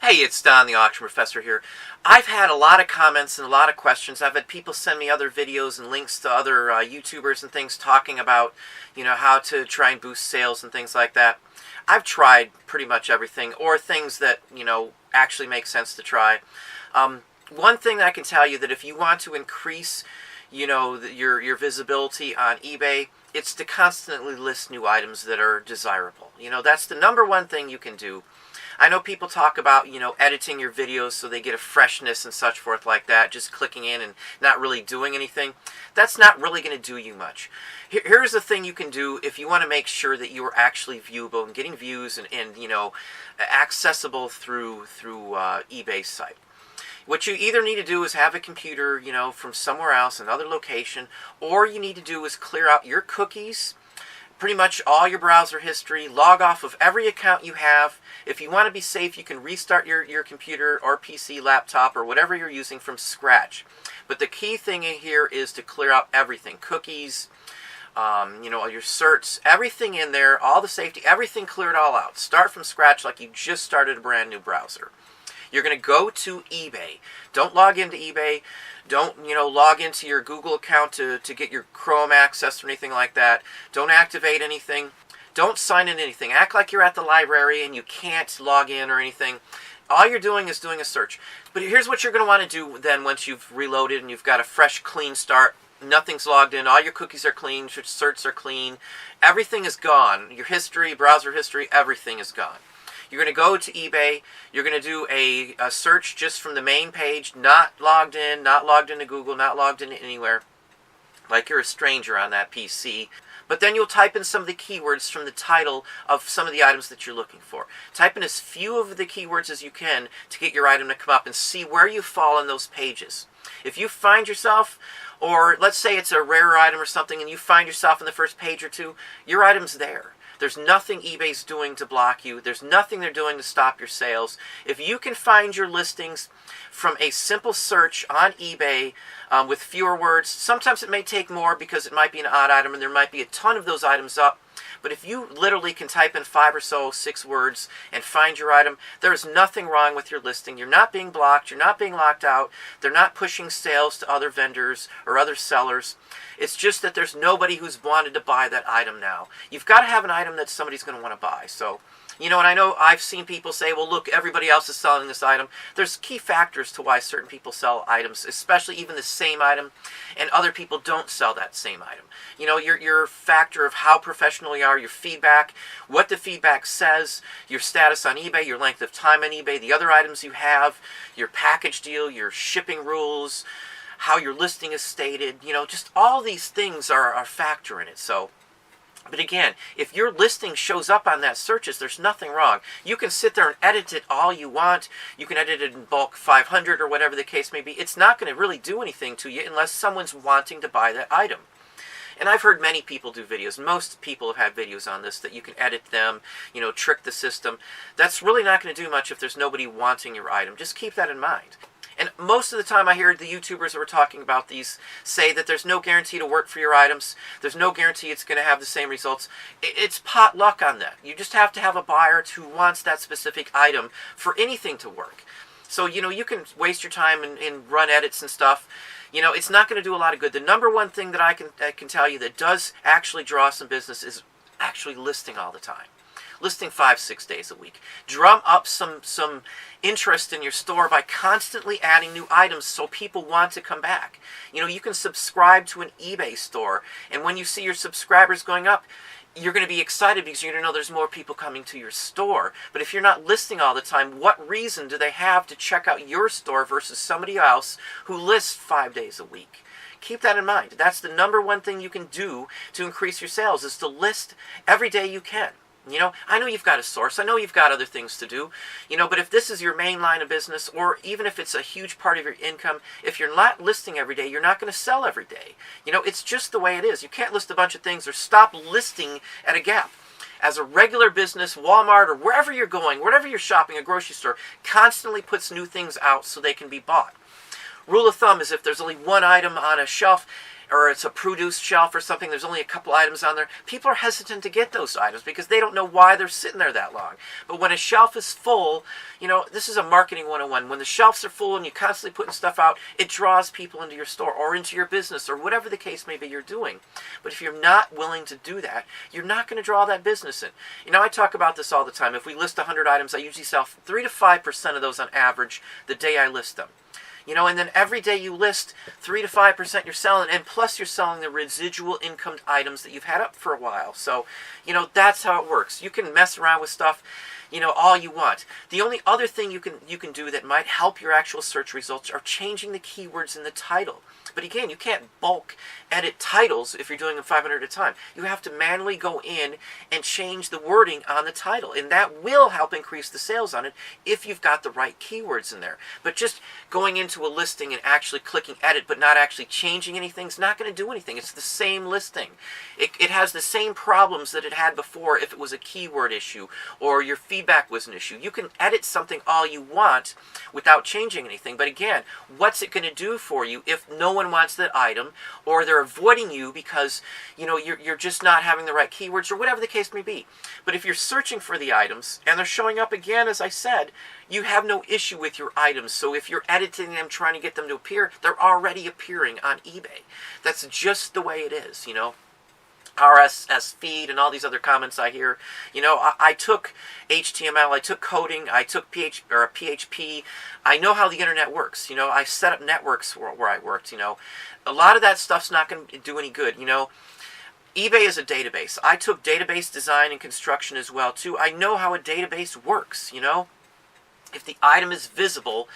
Hey, it's Don, the Auction Professor here. I've had a lot of comments and a lot of questions. I've had people send me other videos and links to other YouTubers and things talking about, how to try and boost sales and things like that. I've tried pretty much everything, or things that, actually make sense to try. One thing that I can tell you, that if you want to increase, your visibility on eBay, it's to constantly list new items that are desirable. That's the number one thing you can do. I know people talk about, editing your videos so they get a freshness and such forth like that, just clicking in and not really doing anything. That's not really going to do you much. Here's the thing you can do if you want to make sure that you are actually viewable and getting views and accessible through eBay site. What you either need to do is have a computer, from somewhere else, another location, or you need to do is clear out your cookies, pretty much all your browser history, log off of every account you have. If you want to be safe, you can restart your computer or PC, laptop, or whatever you're using from scratch. But the key thing in here is to clear out everything. Cookies, all your certs, everything in there, all the safety, everything, clear it all out. Start from scratch like you just started a brand new browser. You're going to go to eBay. Don't log into eBay. Don't, log into your Google account to get your Chrome access or anything like that. Don't activate anything. Don't sign in anything. Act like you're at the library and you can't log in or anything. All you're doing is doing a search. But here's what you're going to want to do then once you've reloaded and you've got a fresh, clean start. Nothing's logged in. All your cookies are clean. Your certs are clean. Everything is gone. Your history, browser history, everything is gone. You're going to go to eBay. You're going to do a search just from the main page, not logged into Google, not logged into anywhere, like you're a stranger on that PC. But then you'll type in some of the keywords from the title of some of the items that you're looking for. Type in as few of the keywords as you can to get your item to come up and see where you fall on those pages. If you find yourself, or let's say it's a rare item or something, and you find yourself in the first page or two, your item's there. There's nothing eBay's doing to block you. There's nothing they're doing to stop your sales. If you can find your listings from a simple search on eBay with fewer words, sometimes it may take more because it might be an odd item and there might be a ton of those items up. But if you literally can type in 5 or so, 6 words and find your item, there is nothing wrong with your listing. You're not being blocked. You're not being locked out. They're not pushing sales to other vendors or other sellers. It's just that there's nobody who's wanted to buy that item now. You've got to have an item that somebody's going to want to buy. So, and I know I've seen people say, well, look, everybody else is selling this item. There's key factors to why certain people sell items, especially even the same item, and other people don't sell that same item. Your factor of how professional you are, your feedback, what the feedback says, your status on eBay, your length of time on eBay, the other items you have, your package deal, your shipping rules, how your listing is stated, just all these things are a factor in it. So, but again, if your listing shows up on that searches, there's nothing wrong. You can sit there and edit it all you want. You can edit it in bulk 500 or whatever the case may be. It's not going to really do anything to you unless someone's wanting to buy that item. And I've heard many people do videos. Most people have had videos on this that you can edit them, trick the system. That's really not going to do much if there's nobody wanting your item. Just keep that in mind. And most of the time I hear the YouTubers that were talking about these say that there's no guarantee to work for your items. There's no guarantee it's going to have the same results. It's pot luck on that. You just have to have a buyer who wants that specific item for anything to work. So, you can waste your time and run edits and stuff. It's not going to do a lot of good. The number one thing that I can tell you that does actually draw some business is actually listing all the time. Listing 5-6 days a week. Drum up some interest in your store by constantly adding new items so people want to come back. You can subscribe to an eBay store, and when you see your subscribers going up, you're going to be excited because you're going to know there's more people coming to your store. But if you're not listing all the time, what reason do they have to check out your store versus somebody else who lists 5 days a week? Keep that in mind. That's the number one thing you can do to increase your sales, is to list every day you can. I know you've got a source. I know you've got other things to do. But if this is your main line of business, or even if it's a huge part of your income, if you're not listing every day, you're not going to sell every day. It's just the way it is. You can't list a bunch of things or stop listing at a gap. As a regular business, Walmart or wherever you're going, wherever you're shopping, a grocery store, constantly puts new things out so they can be bought. rule of thumb is if there's only one item on a shelf, or it's a produced shelf or something, there's only a couple items on there, people are hesitant to get those items because they don't know why they're sitting there that long. But when a shelf is full, you know, this is a marketing 101. When the shelves are full and you're constantly putting stuff out, it draws people into your store or into your business or whatever the case may be you're doing. But if you're not willing to do that, you're not going to draw that business in. You know, I talk about this all the time. If we list 100 items, I usually sell 3 to 5% of those on average the day I list them. You know, and then every day you list 3 to 5% you're selling, and plus you're selling the residual income items that you've had up for a while. So, you know, that's how it works. You can mess around with stuff, you know, all you want. The only other thing you can do that might help your actual search results are changing the keywords in the title. But again, you can't bulk edit titles if you're doing them 500 at a time. You have to manually go in and change the wording on the title, and that will help increase the sales on it if you've got the right keywords in there. But just going into a listing and actually clicking edit but not actually changing anything is not going to do anything. It's the same listing. It has the same problems that it had before if it was a keyword issue or your feedback was an issue. You can edit something all you want without changing anything, but again, what's it going to do for you if no one wants that item, or they're avoiding you because, you know, you're just not having the right keywords, or whatever the case may be. But if you're searching for the items and they're showing up again, as I said, you have no issue with your items. So if you're editing them, trying to get them to appear, they're already appearing on eBay. That's just the way it is, you know. RSS feed and all these other comments I hear. You know, I took HTML, I took coding, I took PHP. I know how the internet works. You know, I set up networks where I worked. You know, a lot of that stuff's not going to do any good. You know, eBay is a database. I took database design and construction as well too. I know how a database works. You know, if the item is visible,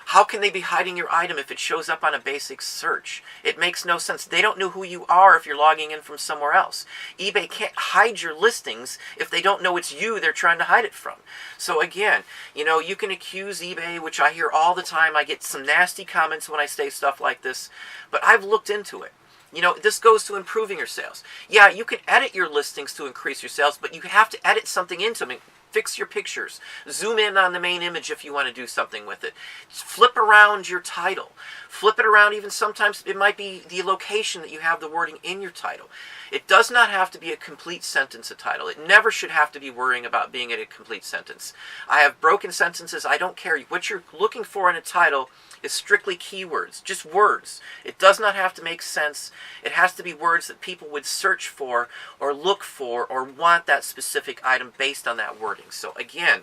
how can they be hiding your item if it shows up on a basic search? It makes no sense. They don't know who you are if you're logging in from somewhere else. eBay can't hide your listings if they don't know it's you they're trying to hide it from. So again, you know, you can accuse eBay, which I hear all the time. I get some nasty comments when I say stuff like this, but I've looked into it. You know, this goes to improving your sales. Yeah, you can edit your listings to increase your sales, but you have to edit something into them. Fix your pictures. Zoom in on the main image if you want to do something with it. Flip around your title. Flip it around. Even sometimes it might be the location that you have the wording in your title. It does not have to be a complete sentence a title. It never should have to be worrying about being a complete sentence. I have broken sentences. I don't care. What you're looking for in a title is strictly keywords, just words. It does not have to make sense. It has to be words that people would search for or look for or want that specific item based on that wording. So again,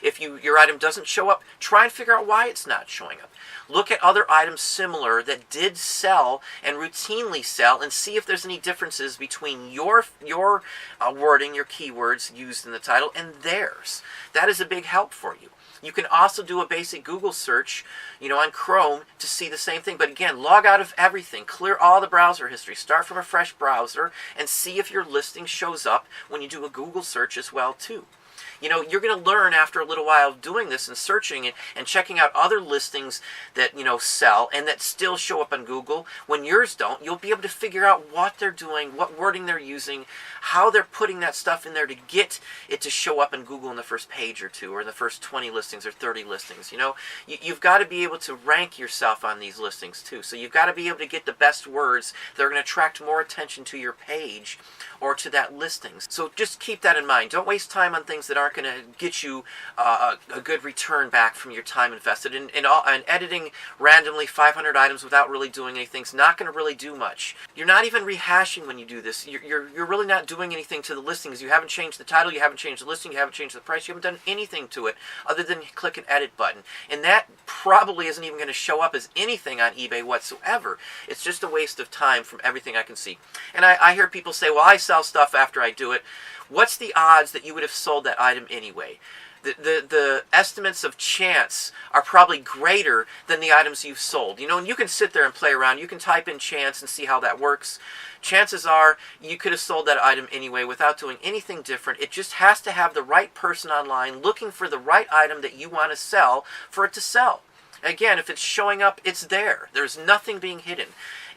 if your item doesn't show up, try and figure out why it's not showing up. Look at other items similar that did sell and routinely sell and see if there's any differences between your wording, your keywords used in the title, and theirs. That is a big help for you. You can also do a basic Google search, you know, on Chrome to see the same thing. But again, log out of everything. Clear all the browser history. Start from a fresh browser and see if your listing shows up when you do a Google search as well, too. You know, you're going to learn after a little while of doing this and searching it and checking out other listings that, you know, sell and that still show up on Google. When yours don't, you'll be able to figure out what they're doing, what wording they're using, how they're putting that stuff in there to get it to show up on Google in the first page or two, or in the first 20 listings or 30 listings. You know, you've got to be able to rank yourself on these listings too. So you've got to be able to get the best words that are going to attract more attention to your page or to that listings. So just keep that in mind. Don't waste time on things that aren't going to get you a good return back from your time invested. And editing randomly 500 items without really doing anything is not going to really do much. You're not even rehashing when you do this. You're really not doing anything to the listings. You haven't changed the title, you haven't changed the listing, you haven't changed the price, you haven't done anything to it other than click an edit button. And that probably isn't even going to show up as anything on eBay whatsoever. It's just a waste of time from everything I can see. And I hear people say, well, I sell stuff after I do it. What's the odds that you would have sold that item anyway? The estimates of chance are probably greater than the items you've sold. You know, and you can sit there and play around. You can type in chance and see how that works. Chances are you could have sold that item anyway without doing anything different. It just has to have the right person online looking for the right item that you want to sell for it to sell. Again, if it's showing up, it's there. There's nothing being hidden.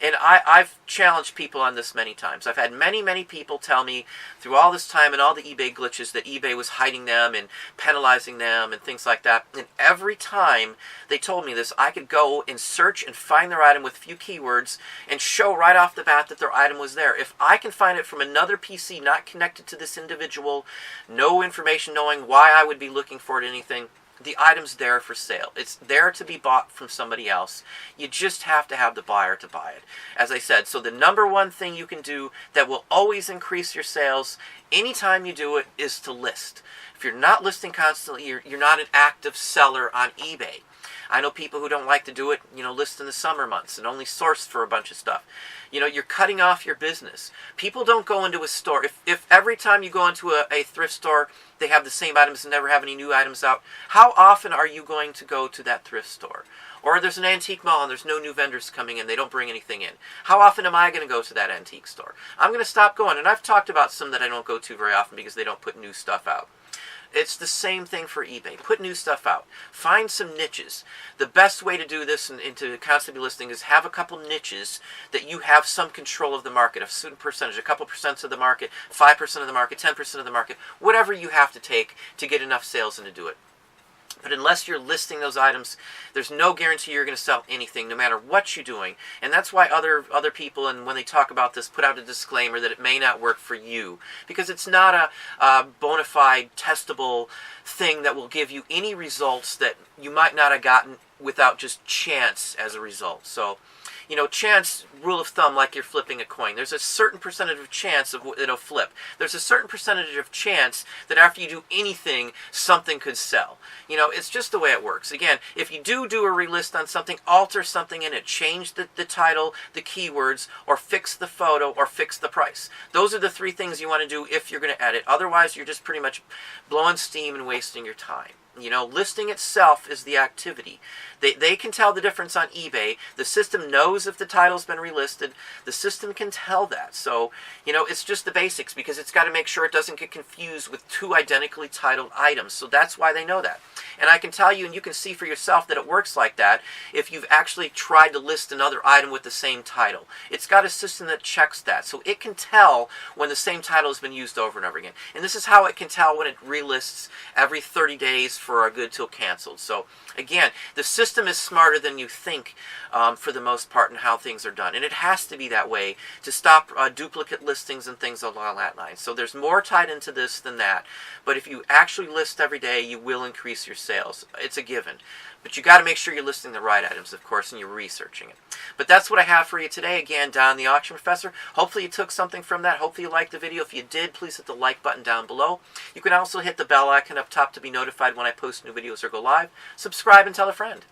And I've challenged people on this many times. I've had many people tell me through all this time and all the eBay glitches that eBay was hiding them and penalizing them and things like that. And every time they told me this, I could go and search and find their item with a few keywords and show right off the bat that their item was there. If I can find it from another PC not connected to this individual, no information knowing why I would be looking for it, anything, the item's there for sale. It's there to be bought from somebody else. You just have to have the buyer to buy it. As I said, so the number one thing you can do that will always increase your sales anytime you do it is to list. If you're not listing constantly, you're not an active seller on eBay. I know people who don't like to do it, list in the summer months and only source for a bunch of stuff. You're cutting off your business. People don't go into a store. If every time you go into a thrift store, they have the same items and never have any new items out, how often are you going to go to that thrift store? Or there's an antique mall and there's no new vendors coming in. They don't bring anything in. How often am I going to go to that antique store? I'm going to stop going. And I've talked about some that I don't go to very often because they don't put new stuff out. It's the same thing for eBay. Put new stuff out. Find some niches. The best way to do this and to constantly listing is have a couple niches that you have some control of the market, a certain percentage, a couple percent of the market, 5% of the market, 10% of the market, whatever you have to take to get enough sales and to do it. But unless you're listing those items, there's no guarantee you're going to sell anything, no matter what you're doing. And that's why other people, and when they talk about this, put out a disclaimer that it may not work for you. Because it's not a bona fide, testable thing that will give you any results that you might not have gotten without just chance as a result. So, chance, rule of thumb, like you're flipping a coin. There's a certain percentage of chance of it'll flip. There's a certain percentage of chance that after you do anything, something could sell. It's just the way it works. Again, if you do a relist on something, alter something in it. Change the title, the keywords, or fix the photo, or fix the price. Those are the three things you want to do if you're going to edit. Otherwise, you're just pretty much blowing steam and wasting your time. Listing itself is the activity. They can tell the difference on eBay. The system knows if the title's been relisted. The system can tell that. So, it's just the basics because it's got to make sure it doesn't get confused with two identically titled items. So that's why they know that. And I can tell you, and you can see for yourself that it works like that if you've actually tried to list another item with the same title. It's got a system that checks that. So it can tell when the same title has been used over and over again. And this is how it can tell when it relists every 30 days for a good till canceled. So again, the system is smarter than you think for the most part in how things are done. And it has to be that way to stop duplicate listings and things along that line. So there's more tied into this than that. But if you actually list every day, you will increase your sales. It's a given. But you got to make sure you're listing the right items, of course, and you're researching it. But that's what I have for you today. Again, Don the Auction Professor. Hopefully you took something from that. Hopefully you liked the video. If you did, please hit the like button down below. You can also hit the bell icon up top to be notified when I post new videos or go live. Subscribe and tell a friend.